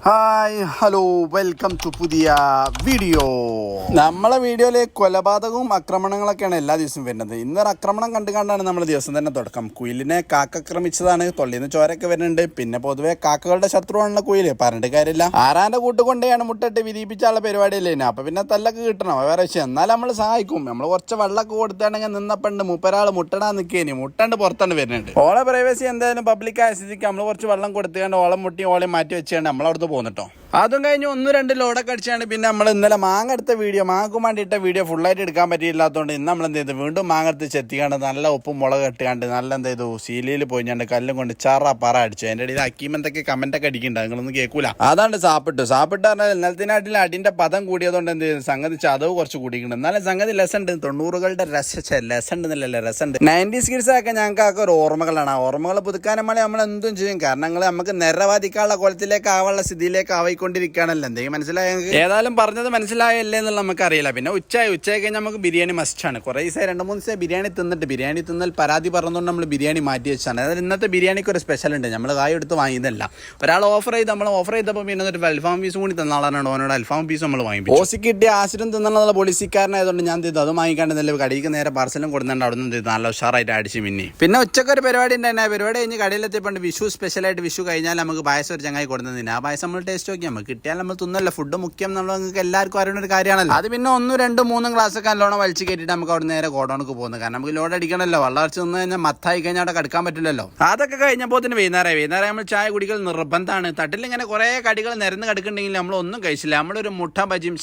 Hi hello welcome to പുതിയ video. നമ്മളെ വീഡിയോയിൽ കൊലപാതകവും ആക്രമണങ്ങളൊക്കെയാണ് എല്ലാ ദിവസവും വരുന്നത്. ഇന്നൊരു ആക്രമണം കണ്ടുകൊണ്ടാണ് നമ്മൾ ദിവസം തന്നെ തുടക്കം. കുയിലിനെ കാക്ക ആക്രമിച്ചതാണ്. തൊള്ളിന്ന് ചോരൊക്കെ വരുന്നുണ്ട്. പിന്നെ പൊതുവെ കാക്കകളുടെ ശത്രുവാണല്ലോ കുയില്, പറഞ്ഞിട്ട് കാര്യമില്ല. ആരാന്റെ കൂട്ടുകൊണ്ടേയാണ് മുട്ടിട്ട് വിരിയിപ്പിച്ചാലുള്ള പരിപാടിയല്ലേ. അപ്പൊ പിന്നെ തല്ലൊക്കെ കിട്ടണം, വേറെ വിഷയം. എന്നാലും നമ്മൾ സഹായിക്കും. നമ്മൾ കുറച്ച് വെള്ളമൊക്കെ കൊടുത്താണെങ്കിൽ നിന്നപ്പണ്ട് മുപ്പരാൾ മുട്ടടാൻ നിൽക്കേനി, മുട്ടണ്ട് പുറത്താണ്ട് വരുന്നുണ്ട്. ഓളെ പ്രൈവസി എന്തായാലും പബ്ലിക് ആയ സ്ഥിതിക്ക് നമ്മൾ കുറച്ച് വെള്ളം കൊടുത്തുകൊണ്ട് ഓളം മുട്ടി ഓളെ മാറ്റി വെച്ചുകൊണ്ട് നമ്മളവിടുന്ന് പോന്നിട്ടോ. അതും കഴിഞ്ഞ് 1-2 ലോഡൊക്കെ അടിച്ചാണ് പിന്നെ നമ്മൾ ഇന്നലെ മാങ്ങ എടുത്ത വീഡിയോ, മാങ്ങക്ക് വേണ്ടിയിട്ട വീഡിയോ ഫുള്ളായിട്ട് എടുക്കാൻ പറ്റിയില്ലാത്തതുകൊണ്ട് ഇന്ന് നമ്മൾ എന്ത് ചെയ്തു, വീണ്ടും മാങ്ങ എടുത്ത് ചെത്തിക്കാണ്ട് നല്ല ഉപ്പും മുളക് ഇട്ടുകാണ്ട് നല്ല എന്ത് ചെയ്തു, സീലിയിൽ പോയി ഞാൻ കല്ലും കൊണ്ട് പറ അടിച്ചു. എൻ്റെ ഇടയിൽ അക്കീമെന്തൊക്കെ കമന്റൊക്കെ അടിക്കുന്നുണ്ട്, നിങ്ങളൊന്നും കേൾക്കൂല. അതാണ്ട് സാപ്പിട്ട് പറഞ്ഞാൽ ഇന്നലത്തിനാട്ടിൽ അടിന്റെ പദം കൂടിയതുകൊണ്ട് എന്ത് ചെയ്തു, സംഗതി ചതവ് കുറച്ച് കൂടിയിട്ടുണ്ട്. എന്നാലും സംഗതി ലെസുണ്ട്, 90കളുടെ ലെസുണ്ട് എന്നല്ലേ, രസമുണ്ട്. 90s കിഡ്സൊക്കെ ഞങ്ങൾക്ക് ഒരു ഓർമ്മകളാണ്. ആ ഓർമ്മകൾ പുതുക്കാനും വേണ്ടി നമ്മൾ എന്തും ചെയ്യും. കാരണം നമുക്ക് നിരവാധിക്കാനുള്ള കുളത്തിലേക്ക് ആവാനുള്ള സ്ഥിതിയിലേക്ക് കൊണ്ടിരിക്കുകയാണല്ലോ. എന്തെങ്കിലും മനസ്സിലായ, ഏതായാലും പറഞ്ഞത് മനസ്സിലായല്ലേ എന്നുള്ള നമുക്ക് അറിയില്ല. പിന്നെ ഉച്ച കഴിഞ്ഞാൽ നമുക്ക് ബിരിയാണി മസ്റ്റാണ്. കുറേ ദിവസം 2-3 ദിവസം ബിരിയാണി തിന്നിട്ട് ബിരിയാണി തിന്നൽ പരാതി പറഞ്ഞുകൊണ്ട് നമ്മൾ ബിരിയാണി മാറ്റി വെച്ചാണ്. അതായത് ഇന്നത്തെ ബിരിയാണിക്ക് ഒരു സ്പെഷ്യൽ ഉണ്ട്. നമ്മൾ കായ് എടുത്ത് വാങ്ങിയതല്ല, ഒരാൾ ഓഫർ ചെയ്തപ്പോൾ പിന്നെ ഒരു അൽഫാം പീസ് കൂടി തന്നാളാണ്. ഓനോട് അൽഫാം പീസ് നമ്മൾ വാങ്ങി. ഓസി കിട്ടിയ ആശുരം തിന്നുള്ള പോളിസിക്കാരനായതുകൊണ്ട് ഞാൻ ചെയ്തു അത് വാങ്ങിക്കാണ്ട് നല്ല കടിക്ക് നേരെ പാർസലും കൊടുക്കുന്നുണ്ട്. അവിടെ നിന്ന് നല്ല ഉഷാറായിട്ട് അടിച്ച് പിന്നെ ഉച്ചക്ക് ഒരു പരിപാടി ഉണ്ടായിരുന്നു. പരിപാടി കഴിഞ്ഞ് കടയിലെത്തിയപ്പോൾ വിഷു സ്പെഷ്യലായിട്ട് വിഷു കഴിഞ്ഞാൽ നമുക്ക് പായസം ഒരു ചങ്ങായി കൊടുക്കുന്നതിന്. ആ പായസം നമ്മൾ ടേസ്റ്റ് നോക്കി നമുക്ക് കിട്ടിയാൽ നമ്മൾ തിന്നല്ല. ഫുഡ് മുഖ്യം എന്നുള്ള നിങ്ങൾക്ക് എല്ലാവർക്കും അറിയുന്ന ഒരു കാര്യമാണല്ലോ. അത് പിന്നെ 1, 2, 3 ഗ്ലാസ്സൊക്കെ നല്ലോണം വലിച്ചു കയറ്റിയിട്ട് നമുക്ക് അവിടെ നേരെ ഗോഡൗണിക്ക് പോകുന്നത്. കാരണം നമുക്ക് ലോഡ് അടിക്കണമല്ലോ. വെള്ളം അടിച്ച് നിന്ന് കഴിഞ്ഞാൽ മത്തായി കഴിഞ്ഞാൽ അവിടെ കടക്കാൻ പറ്റില്ലല്ലോ. അതൊക്കെ കഴിഞ്ഞപ്പോൾ തന്നെ വൈകുന്നേരം നമ്മൾ ചായ കുടിക്കൽ നിർബന്ധമാണ്. തട്ടിൽ ഇങ്ങനെ കുറേ കടികൾ നിരന്ന് കിടക്കുന്നുണ്ടെങ്കിൽ നമ്മളൊന്നും കഴിച്ചില്ല. നമ്മളൊരു മുട്ട ബജിയും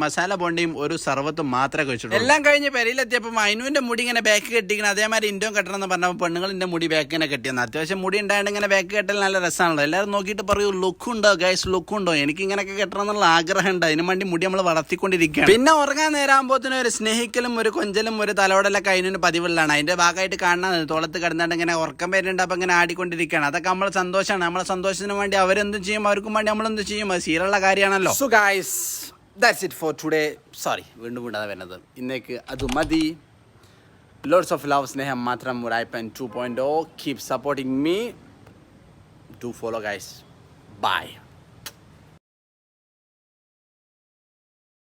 മസാല ബോണ്ടിയും ഒരു സർവത്തും മാത്രമേ കഴിച്ചുള്ളൂ. എല്ലാം കഴിഞ്ഞ് പെരയിലെത്തിയപ്പോൾ മൈനുവിന്റെ മുടി ഇങ്ങനെ ബാക്ക് കെട്ടിക്കണം. അതേമാതിരി ഇൻഡോ കെട്ടണം എന്ന് പറഞ്ഞപ്പോൾ പെണ്ണുങ്ങളിന്റെ മുടി ബാക്ക് ഇങ്ങനെ കെട്ടിയെന്ന്. അത്യാവശ്യം മുടി ഉണ്ടായിട്ട് ഇങ്ങനെ ബാക്ക് കെട്ടൽ നല്ല രസമാണല്ലോ. എല്ലാവരും നോക്കിയിട്ട് പറയൂ, ലുക്കുണ്ടോ ഗൈസ്, ലുക്കുണ്ടോ. എനിക്ക് ഇങ്ങനെയൊക്കെ കെട്ടണം എന്നുള്ള ആഗ്രഹമുണ്ട്. അതിനു വേണ്ടി മുടി നമ്മൾ വളർത്തിക്കൊണ്ടിരിക്കുകയാണ്. പിന്നെ ഉറങ്ങാൻ നേരാകുമ്പോഴത്തേനും ഒരു സ്നേഹിക്കലും ഒരു കൊഞ്ചലും ഒരു തലോടലൊക്കെ അതിനൊരു പതിവുള്ളതാണ്. അതിന്റെ ഭാഗമായിട്ട് കാണുന്നത് തോളത്ത് കിടന്നിട്ട് ഇങ്ങനെ ഉറക്കം വരുന്നുണ്ട്. അപ്പം ഇങ്ങനെ ആടിക്കൊണ്ടിരിക്കുകയാണ്. അതൊക്കെ നമ്മളെ സന്തോഷമാണ്. നമ്മളെ സന്തോഷത്തിന് വേണ്ടി അവരെന്തും ചെയ്യും, അവർക്കും വേണ്ടി നമ്മളെന്തും ചെയ്യും. അത് ശീലമുള്ള കാര്യമാണല്ലോ. So guys, that's it for today. Sorry, വീണ്ടും വരുന്നത് ഇന്നേക്ക് അത് മതി. ലോട്ട്സ് ഓഫ് ലവ്, സ്നേഹം മാത്രം. ഉടായിപ്പൻ 2.0. Keep supporting me. Do follow guys. By.